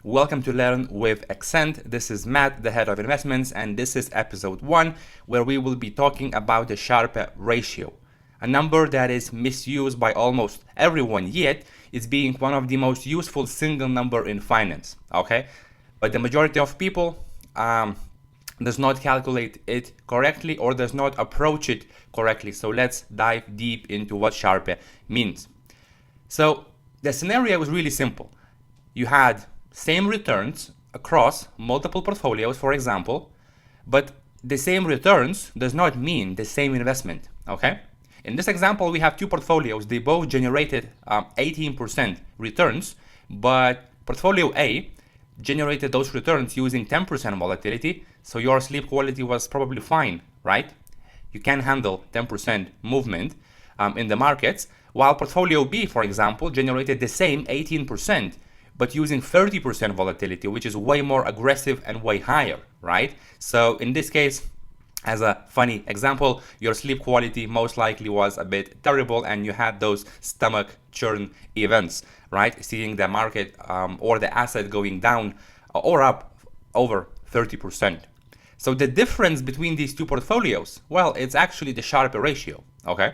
Welcome to Learn with Exent. This is Matt, the head of investments, and this is episode 1, where we will be talking about the Sharpe ratio, a number that is misused by almost everyone, yet is being one of the most useful single number in finance. Okay, but the majority of people does not calculate it correctly or does not approach it correctly. So let's dive deep into what Sharpe means. So the scenario was really simple. You had same returns across multiple portfolios, for example, but the same returns does not mean the same investment, okay? In this example, we have two portfolios. They both generated 18% returns, but portfolio A generated those returns using 10% volatility, so your sleep quality was probably fine, right? You can handle 10% movement in the markets, while portfolio B, for example, generated the same 18%, but using 30% volatility, which is way more aggressive and way higher, right? So in this case, as a funny example, your sleep quality most likely was a bit terrible and you had those stomach churn events, right? Seeing the market or the asset going down or up over 30%. So the difference between these two portfolios, well, it's actually the Sharpe ratio, okay?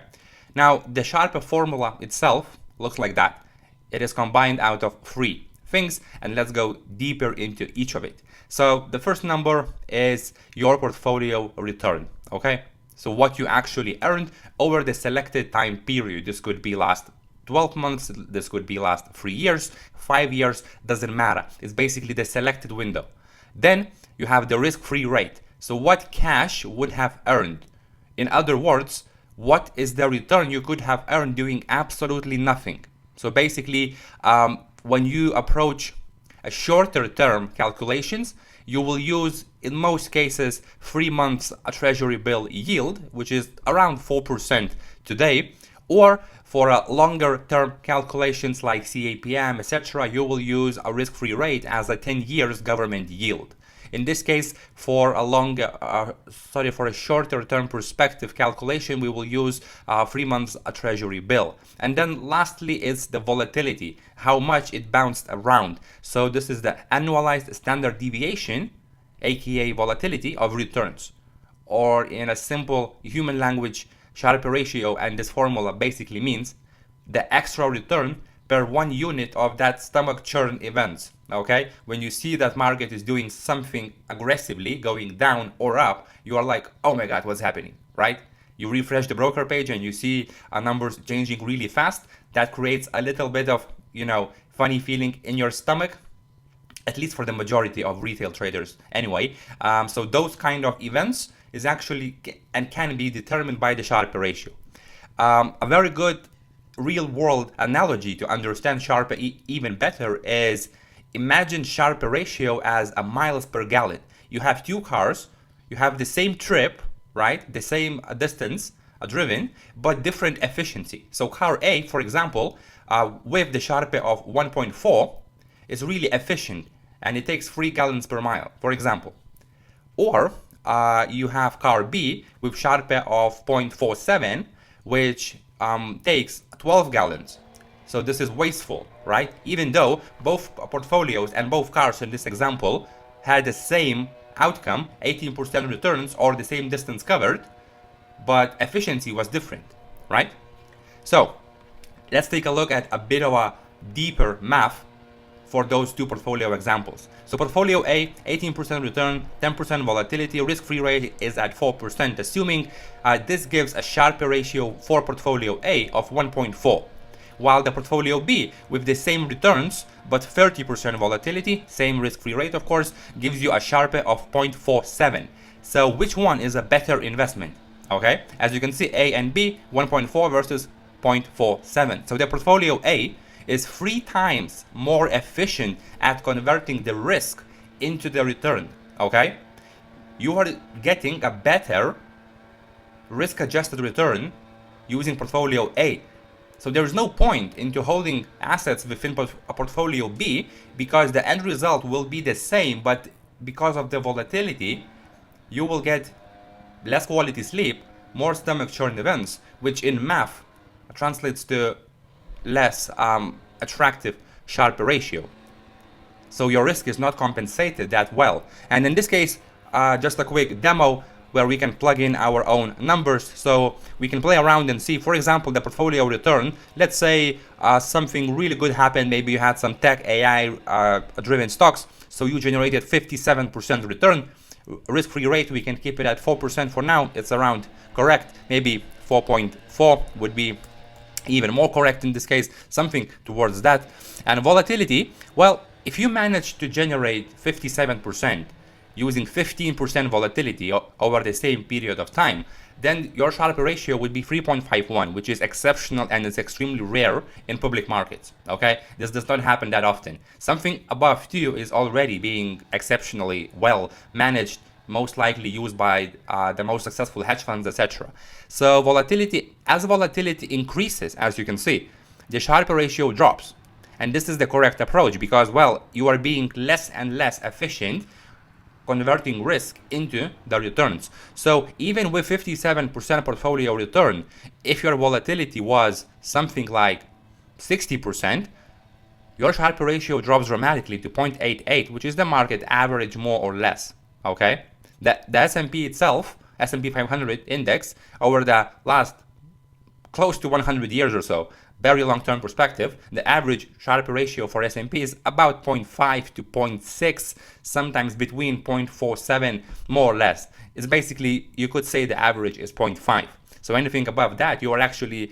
Now, the Sharpe formula itself looks like that. It is combined out of 3 things, and let's go deeper into each of it. So the first number is your portfolio return, okay? So what you actually earned over the selected time period. This could be last 12 months, this could be last 3 years, 5 years, doesn't matter. It's basically the selected window. Then you have the risk-free rate. So what cash would have earned? In other words, what is the return you could have earned doing absolutely nothing? So basically, when you approach a shorter term calculations, you will use, in most cases, 3 months a treasury bill yield, which is around 4% today, or for a longer term calculations like CAPM, etc., you will use a risk-free rate as a 10 years government yield. In this case, for a shorter term perspective calculation, we will use 3 months a treasury bill. And then lastly is the volatility, how much it bounced around. So this is the annualized standard deviation, aka volatility of returns. Or in a simple human language, Sharpe ratio, and this formula basically means the extra return per 1 unit of that stomach churn events. Okay, when you see that market is doing something aggressively, going down or up, you are like, oh my god, what's happening, right? You refresh the broker page and you see numbers changing really fast. That creates a little bit of, funny feeling in your stomach, at least for the majority of retail traders anyway. So those kind of events is actually and can be determined by the Sharpe ratio. A very good real world analogy to understand Sharpe even better is, imagine Sharpe ratio as a miles per gallon. You have 2 cars, you have the same trip, right? The same distance driven, but different efficiency. So car A, for example, with the Sharpe of 1.4 is really efficient and it takes 3 gallons per mile, for example. Or you have car B with Sharpe of 0.47, which takes 12 gallons. So this is wasteful, right? Even though both portfolios and both cars in this example had the same outcome, 18% returns or the same distance covered, but efficiency was different, right? So let's take a look at a bit of a deeper math for those 2 portfolio examples. So portfolio A, 18% return, 10% volatility, risk-free rate is at 4%, assuming this gives a Sharpe ratio for portfolio A of 1.4. While the portfolio B, with the same returns but 30% volatility, same risk-free rate of course, gives you a Sharpe of 0.47. So which one is a better investment? Okay, as you can see, A and B, 1.4 versus 0.47. So the portfolio A is 3 times more efficient at converting the risk into the return. Okay, you are getting a better risk-adjusted return using portfolio A. So there is no point into holding assets within a portfolio B because the end result will be the same, but because of the volatility, you will get less quality sleep, more stomach churn events, which in math translates to less attractive Sharpe ratio. So your risk is not compensated that well. And in this case, just a quick demo where we can plug in our own numbers. So we can play around and see, for example, the portfolio return. Let's say something really good happened. Maybe you had some tech AI driven stocks. So you generated 57% return. Risk-free rate, we can keep it at 4% for now. It's around correct. Maybe 4.4 would be even more correct in this case, something towards that. And volatility, well, if you manage to generate 57% using 15% volatility over the same period of time, then your Sharpe ratio would be 3.51, which is exceptional and it's extremely rare in public markets. Okay, this does not happen that often. Something above 2 is already being exceptionally well managed, most likely used by the most successful hedge funds, etc. So volatility, as volatility increases, as you can see, the Sharpe ratio drops. And this is the correct approach because, well, you are being less and less efficient converting risk into the returns. So even with 57% portfolio return, if your volatility was something like 60%, your Sharpe ratio drops dramatically to 0.88, which is the market average more or less. Okay, the S&P itself, S&P 500 index, over the last close to 100 years or so, very long-term perspective, the average Sharpe ratio for S&P is about 0.5 to 0.6, sometimes between 0.47, more or less. It's basically, you could say the average is 0.5. So anything above that, you are actually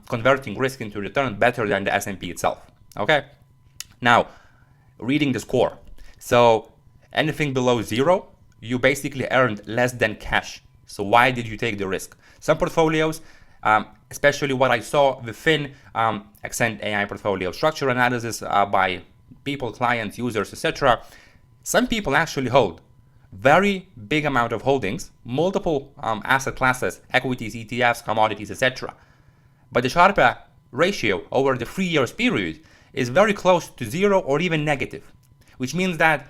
converting risk into return better than the S&P itself. Okay. Now, reading the score. So anything below 0, you basically earned less than cash. So why did you take the risk? Some portfolios, especially what I saw within Exent AI portfolio structure analysis by people, clients, users, etc. Some people actually hold very big amount of holdings, multiple asset classes, equities, ETFs, commodities, etc. But the Sharpe ratio over the 3 years period is very close to 0 or even negative, which means that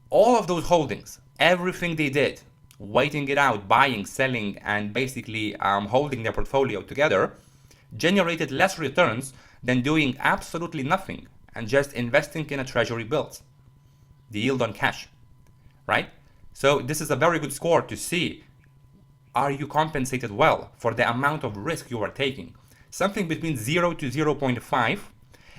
all of those holdings, everything they did, waiting it out, buying, selling, and basically holding their portfolio together, generated less returns than doing absolutely nothing and just investing in a treasury bills, the yield on cash, right? So this is a very good score to see, are you compensated well for the amount of risk you are taking? Something between 0 to 0.5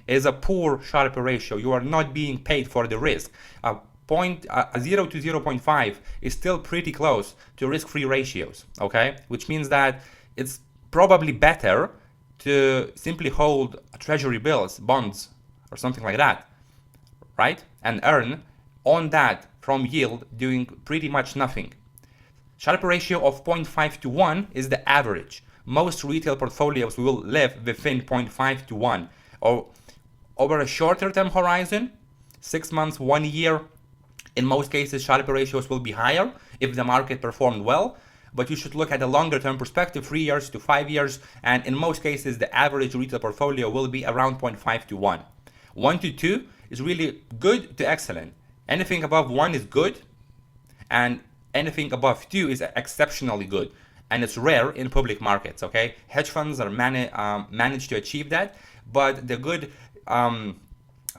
is a poor Sharpe ratio. You are not being paid for the risk. 0 to 0.5 is still pretty close to risk-free ratios, okay? Which means that it's probably better to simply hold treasury bills, bonds, or something like that, right? And earn on that from yield doing pretty much nothing. Sharpe ratio of 0.5 to 1 is the average. Most retail portfolios will live within 0.5 to 1. Or over a shorter term horizon, 6 months, 1 year, in most cases, Sharpe ratios will be higher if the market performed well, but you should look at a longer term perspective, 3 years to 5 years, and in most cases, the average retail portfolio will be around 0.5 to 1. 1 to 2 is really good to excellent. Anything above 1 is good, and anything above 2 is exceptionally good. And it's rare in public markets, okay? Hedge funds are managed to achieve that, but the good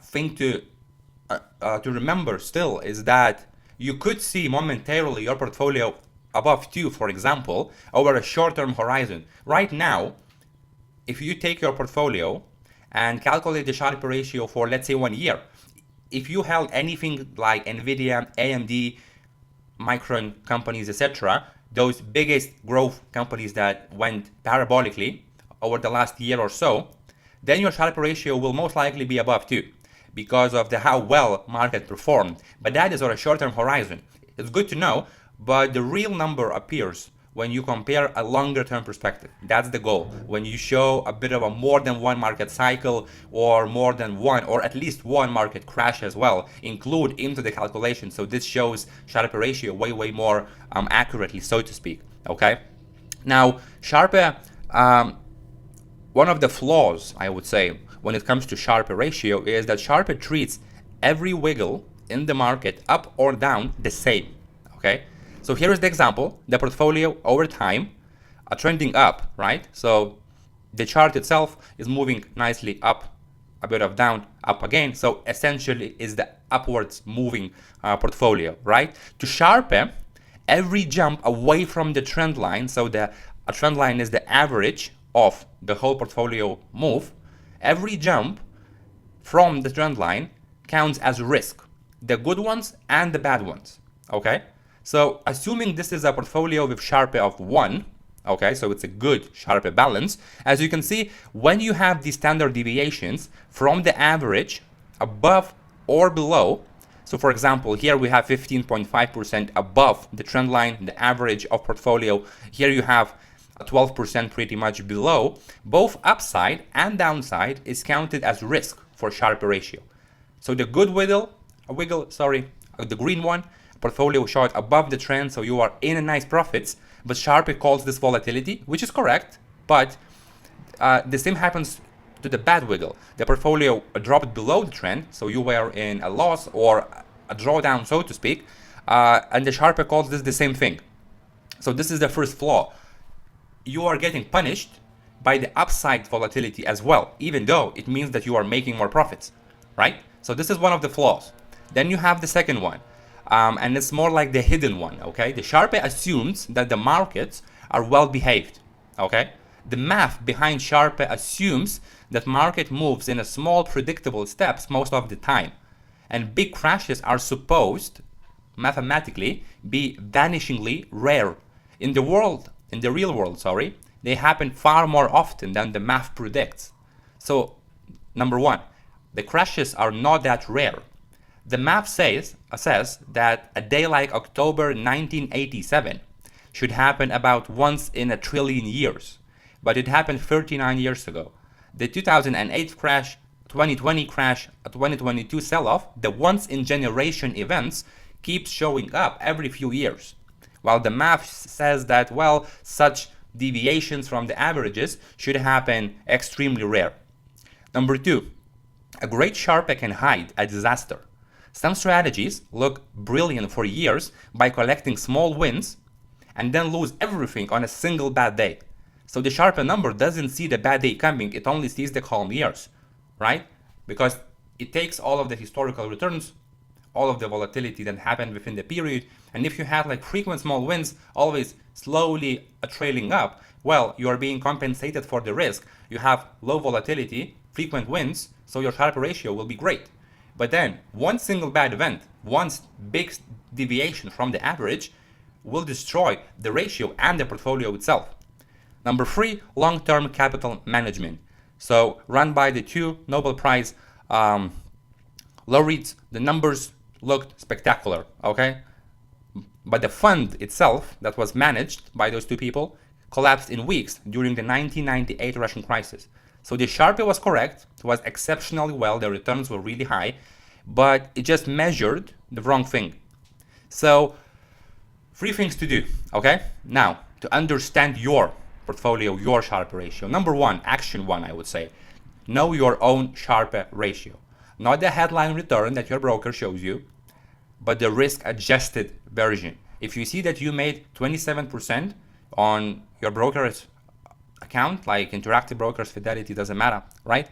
thing to remember still is that you could see momentarily your portfolio above 2, for example, over a short-term horizon. Right now, if you take your portfolio and calculate the Sharpe ratio for, let's say, 1 year, if you held anything like NVIDIA, AMD, Micron companies, etc., those biggest growth companies that went parabolically over the last year or so, then your Sharpe ratio will most likely be above 2 because of how well market performed. But that is on a short-term horizon. It's good to know, but the real number appears when you compare a longer-term perspective. That's the goal. When you show a bit of a more than one market cycle or more than one or at least one market crash as well, include into the calculation. So this shows Sharpe ratio way more accurately, so to speak. Okay. Now, Sharpe, one of the flaws, I would say, when it comes to Sharpe ratio is that Sharpe treats every wiggle in the market up or down the same. Okay. So here is the example, the portfolio over time, trending up, right? So the chart itself is moving nicely up a bit of down, up again. So essentially is the upwards moving portfolio, right? To Sharpe, every jump away from the trend line, so a trend line is the average of the whole portfolio move, every jump from the trend line counts as risk, the good ones and the bad ones, okay? So assuming this is a portfolio with Sharpe of 1, okay, so it's a good Sharpe balance. As you can see, when you have the standard deviations from the average above or below, so for example, here we have 15.5% above the trend line, the average of portfolio. Here you have 12% pretty much below. Both upside and downside is counted as risk for Sharpe ratio. So the good the green one, portfolio short above the trend, so you are in a nice profits, but Sharpe calls this volatility, which is correct, but the same happens to the bad wiggle. The portfolio dropped below the trend, so you were in a loss or a drawdown, so to speak, and the Sharpe calls this the same thing. So this is the first flaw. You are getting punished by the upside volatility as well, even though it means that you are making more profits, right? So this is one of the flaws. Then you have the second one, and it's more like the hidden one, okay? The Sharpe assumes that the markets are well behaved, okay? The math behind Sharpe assumes that market moves in a small predictable steps most of the time, and big crashes are supposed, mathematically, be vanishingly rare. In the real world, they happen far more often than the math predicts. So, number one, the crashes are not that rare. The math says that a day like October 1987 should happen about once in a trillion years, but it happened 39 years ago. The 2008 crash, 2020 crash, a 2022 sell-off, the once-in-generation events keep showing up every few years, while the math says that, well, such deviations from the averages should happen extremely rare. Number two, a great Sharpe can hide a disaster. Some strategies look brilliant for years by collecting small wins and then lose everything on a single bad day. So the Sharpe number doesn't see the bad day coming, it only sees the calm years, right? Because it takes all of the historical returns, all of the volatility that happened within the period, and if you have like frequent small wins, always slowly trailing up, well, you are being compensated for the risk. You have low volatility, frequent wins, so your Sharpe ratio will be great. But then one single bad event, one big deviation from the average will destroy the ratio and the portfolio itself. Number three, long-term capital management. So run by the two Nobel Prize laureates, the numbers looked spectacular, okay? But the fund itself that was managed by those two people collapsed in weeks during the 1998 Russian crisis. So the Sharpe was correct, it was exceptionally well, the returns were really high, but it just measured the wrong thing. So, three things to do, okay? Now, to understand your portfolio, your Sharpe ratio. Number one, action one, I would say. Know your own Sharpe ratio. Not the headline return that your broker shows you, but the risk-adjusted version. If you see that you made 27% on your broker's account, like Interactive Brokers, Fidelity, doesn't matter, right?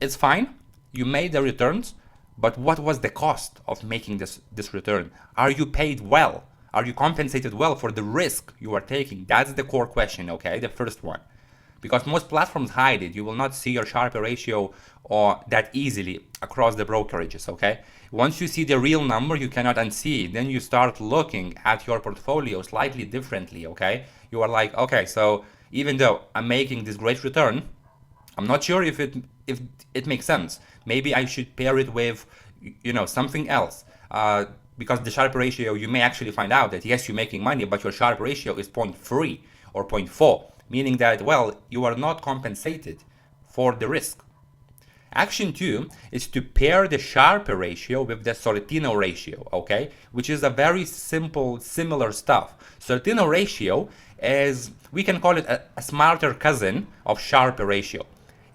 It's fine, you made the returns, but what was the cost of making this return? Are you paid well? Are you compensated well for the risk you are taking? That's the core question, okay? The first one. Because most platforms hide it. You will not see your Sharpe ratio that easily across the brokerages, okay? Once you see the real number, you cannot unsee it. Then you start looking at your portfolio slightly differently, okay? You are like, okay, so even though I'm making this great return, I'm not sure if it makes sense. Maybe I should pair it with, something else. Because the Sharpe ratio, you may actually find out that yes, you're making money, but your Sharpe ratio is 0.3 or 0.4, meaning that, well, you are not compensated for the risk. Action 2 is to pair the Sharpe ratio with the Sortino ratio, okay? Which is a very simple, similar stuff. Sortino ratio is, we can call it a smarter cousin of Sharpe ratio.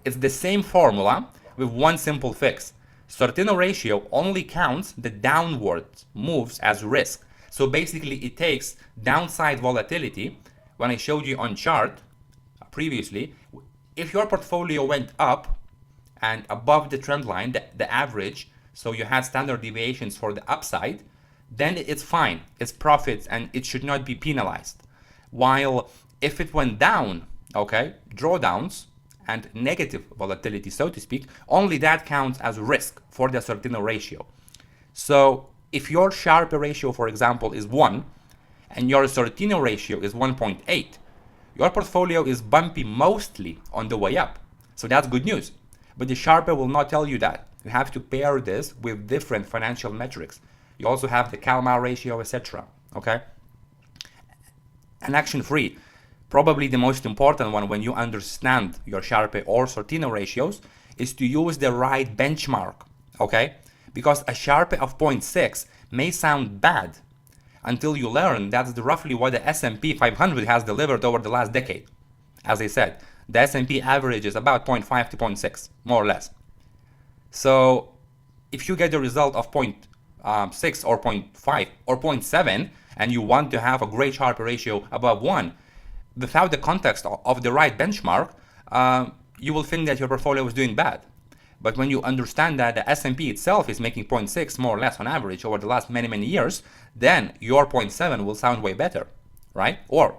It's the same formula with one simple fix. Sortino ratio only counts the downward moves as risk. So basically it takes downside volatility. When I showed you on chart previously, if your portfolio went up and above the trend line, the average, so you had standard deviations for the upside, then it's fine. It's profits and it should not be penalized. While if it went down, okay, drawdowns and negative volatility, so to speak, only that counts as risk for the Sortino ratio. So if your Sharpe ratio, for example, is 1 and your Sortino ratio is 1.8, your portfolio is bumpy mostly on the way up. So that's good news. But the Sharpe will not tell you that. You have to pair this with different financial metrics. You also have the Kalmar ratio, etc. Okay? And action free, probably the most important one when you understand your Sharpe or Sortino ratios, is to use the right benchmark. Okay? Because a Sharpe of 0.6 may sound bad until you learn that's roughly what the S&P 500 has delivered over the last decade. As I said, the S&P average is about 0.5 to 0.6, more or less. So if you get the result of 0.6 or 0.5 or 0.7 and you want to have a great Sharpe ratio above 1, without the context of the right benchmark, you will think that your portfolio is doing bad. But when you understand that the S&P itself is making 0.6 more or less on average over the last many years, then your 0.7 will sound way better, right? Or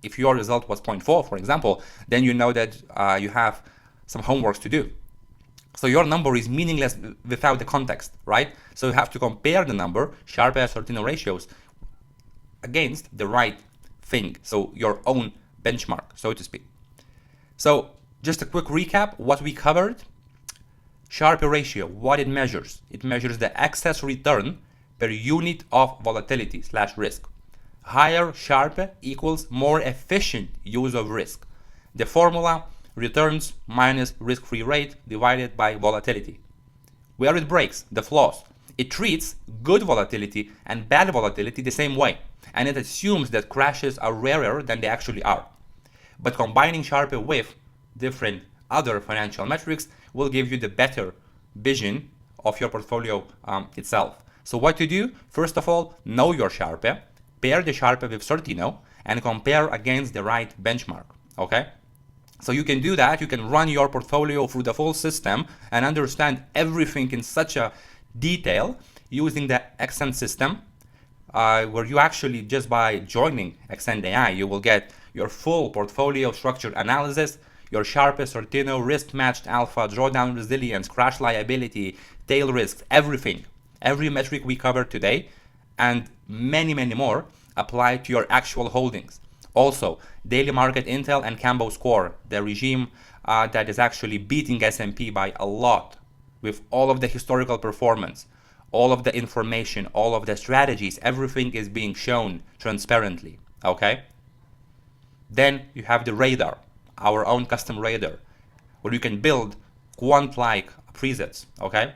if your result was 0.4, for example, then you know that you have some homework to do. So your number is meaningless without the context, right? So you have to compare the number, Sharpe and Sortino ratios, against the right thing. So your own benchmark, so to speak. So just a quick recap, what we covered. Sharpe ratio, what it measures? It measures the excess return per unit of volatility / risk. Higher Sharpe equals more efficient use of risk. The formula, returns minus risk-free rate divided by volatility. Where it breaks, the flaws. It treats good volatility and bad volatility the same way, and it assumes that crashes are rarer than they actually are. But combining Sharpe with different other financial metrics will give you the better vision of your portfolio itself. So what to do? First of all, know your Sharpe, pair the Sharpe with Sortino, and compare against the right benchmark, okay? So you can do that, you can run your portfolio through the full system and understand everything in such a detail using the Exent system, where you actually, just by joining Exent AI, you will get your full portfolio structure analysis, your Sharpe, Sortino, risk-matched alpha, drawdown resilience, crash liability, tail risks, everything. Every metric we covered today, and many more, apply to your actual holdings. Also, daily market intel and Cambo score, the regime that is actually beating S&P by a lot, with all of the historical performance, all of the information, all of the strategies, everything is being shown transparently, okay? Then you have the radar, our own custom radar, where you can build quant-like presets, okay?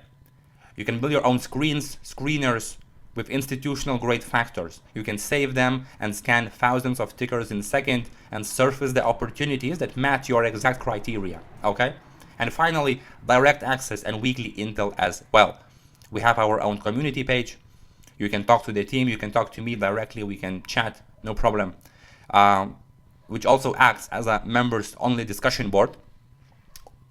You can build your own screeners with institutional grade factors. You can save them and scan thousands of tickers in a second and surface the opportunities that match your exact criteria, okay? And finally, direct access and weekly intel as well. We have our own community page. You can talk to the team, you can talk to me directly, we can chat, no problem. Which also acts as a members only discussion board.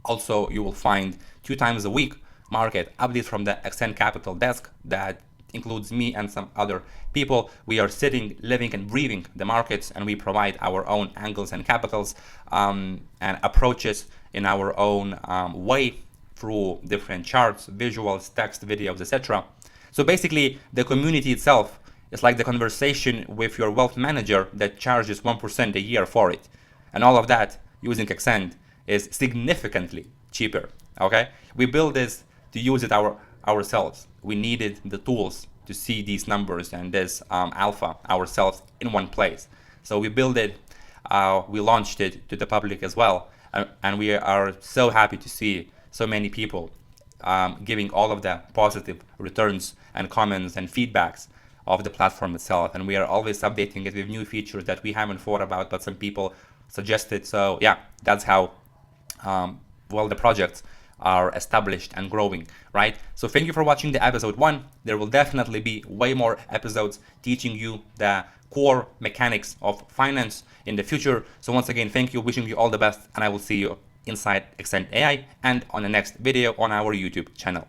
Also, you will find 2 times a week market updates from the Exent Capital desk that includes me and some other people. We are sitting, living and breathing the markets, and we provide our own angles and capitals and approaches in our own way through different charts, visuals, text, videos, etc. So basically, the community itself is like the conversation with your wealth manager that charges 1% a year for it. And all of that using Exent is significantly cheaper, okay? We built this to use it ourselves. We needed the tools to see these numbers and this alpha ourselves in one place. So we built it, we launched it to the public as well. And we are so happy to see so many people giving all of the positive returns and comments and feedbacks of the platform itself. And we are always updating it with new features that we haven't thought about, but some people suggested. So yeah, that's how well the projects are established and growing, right? So thank you for watching the episode 1. There will definitely be way more episodes teaching you the core mechanics of finance in the future. So once again, thank you, wishing you all the best, and I will see you inside Exent AI and on the next video on our YouTube channel.